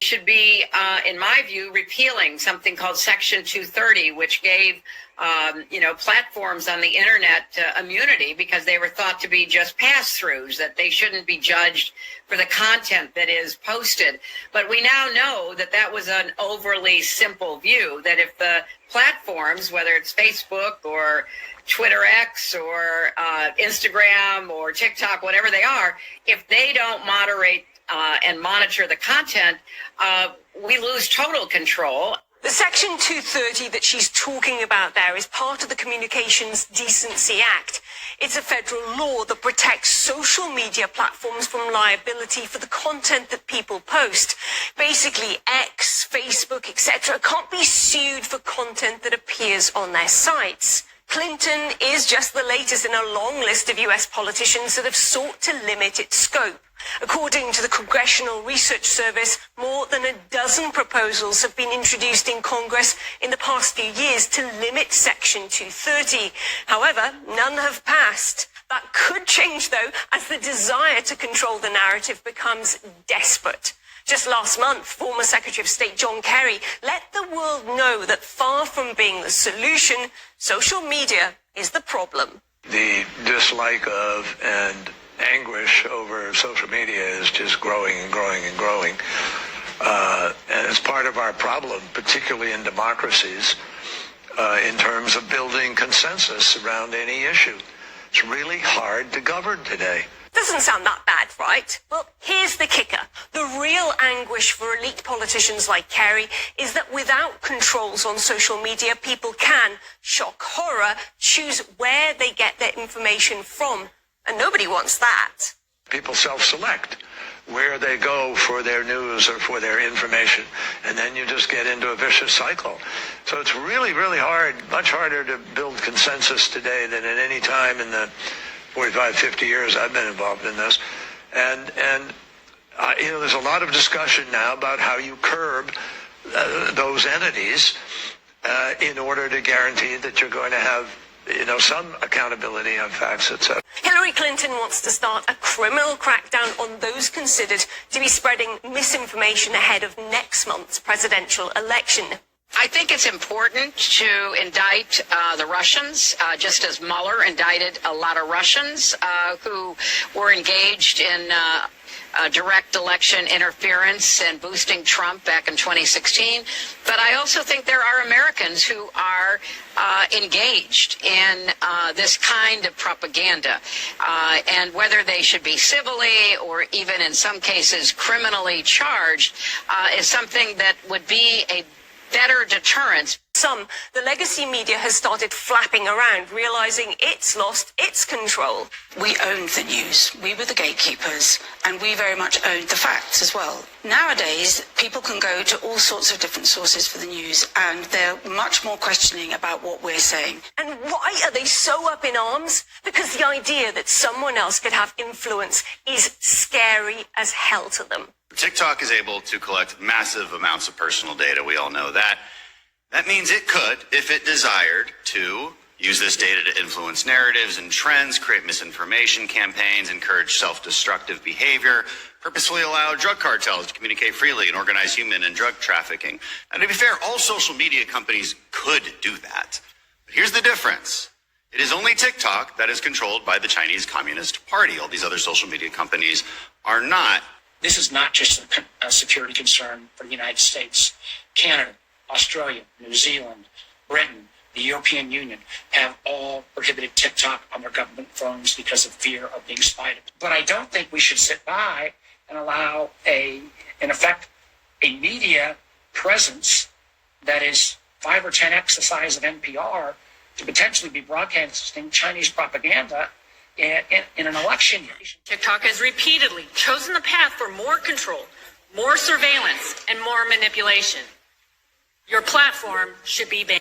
should be, in my view, repealing something called Section 230, which gave, platforms on the internet immunity because they were thought to be just pass-throughs, that they shouldn't be judged for the content that is posted. But we now know that that was an overly simple view, that if the platforms, whether it's Facebook or Twitter X or Instagram or TikTok, whatever they are, if they don't moderate and monitor the content, we lose total control. The Section 230 that she's talking about there is part of the Communications Decency Act. It's a federal law that protects social media platforms from liability for the content that people post. Basically, X, Facebook, etc. can't be sued for content that appears on their sites. Clinton is just the latest in a long list of US politicians that have sought to limit its scope. According to the Congressional Research Service, more than a dozen proposals have been introduced in Congress in the past few years to limit Section 230. However, none have passed. That could change, though, as the desire to control the narrative becomes desperate. Just last month, former Secretary of State John Kerry let the world know that far from being the solution, social media is the problem. The dislike of and anguish over social media is just growing and growing and growing. And it's part of our problem, particularly in democracies, in terms of building consensus around any issue. It's really hard to govern today. Doesn't sound that bad, right? Well, here's the kicker. The real anguish for elite politicians like Kerry is that without controls on social media, people can, shock horror, choose where they get their information from. And nobody wants that. People self-select where they go for their news or for their information, and then you just get into a vicious cycle. So it's really, really hard, much harder to build consensus today than at any time in the 45, 50 years I've been involved in this. And there's a lot of discussion now about how you curb those entities in order to guarantee that you're going to have some accountability on facts, etc. Hillary Clinton wants to start a criminal crackdown on those considered to be spreading misinformation ahead of next month's presidential election. I think it's important to indict the Russians, just as Mueller indicted a lot of Russians who were engaged in direct election interference and boosting Trump back in 2016. But I also think there are Americans who are engaged in this kind of propaganda. And whether they should be civilly or even in some cases criminally charged is something that would be a better deterrence. The legacy media has started flapping around, realizing it's lost its control. We owned the news. We were the gatekeepers, and we very much owned the facts as well. Nowadays, people can go to all sorts of different sources for the news, and they're much more questioning about what we're saying. And why are they so up in arms? Because the idea that someone else could have influence is scary as hell to them. TikTok is able to collect massive amounts of personal data. We all know that. That means it could, if it desired, to use this data to influence narratives and trends, create misinformation campaigns, encourage self-destructive behavior, purposefully allow drug cartels to communicate freely and organize human and drug trafficking. And to be fair, all social media companies could do that. But here's the difference. It is only TikTok that is controlled by the Chinese Communist Party. All these other social media companies are not. This is not just a security concern for the United States. Canada, Australia, New Zealand, Britain, the European Union have all prohibited TikTok on their government phones because of fear of being spied. But I don't think we should sit by and allow in effect, a media presence that is 5 or 10x the size of NPR to potentially be broadcasting Chinese propaganda in an election year. TikTok has repeatedly chosen the path for more control, more surveillance, and more manipulation. Your platform should be banned.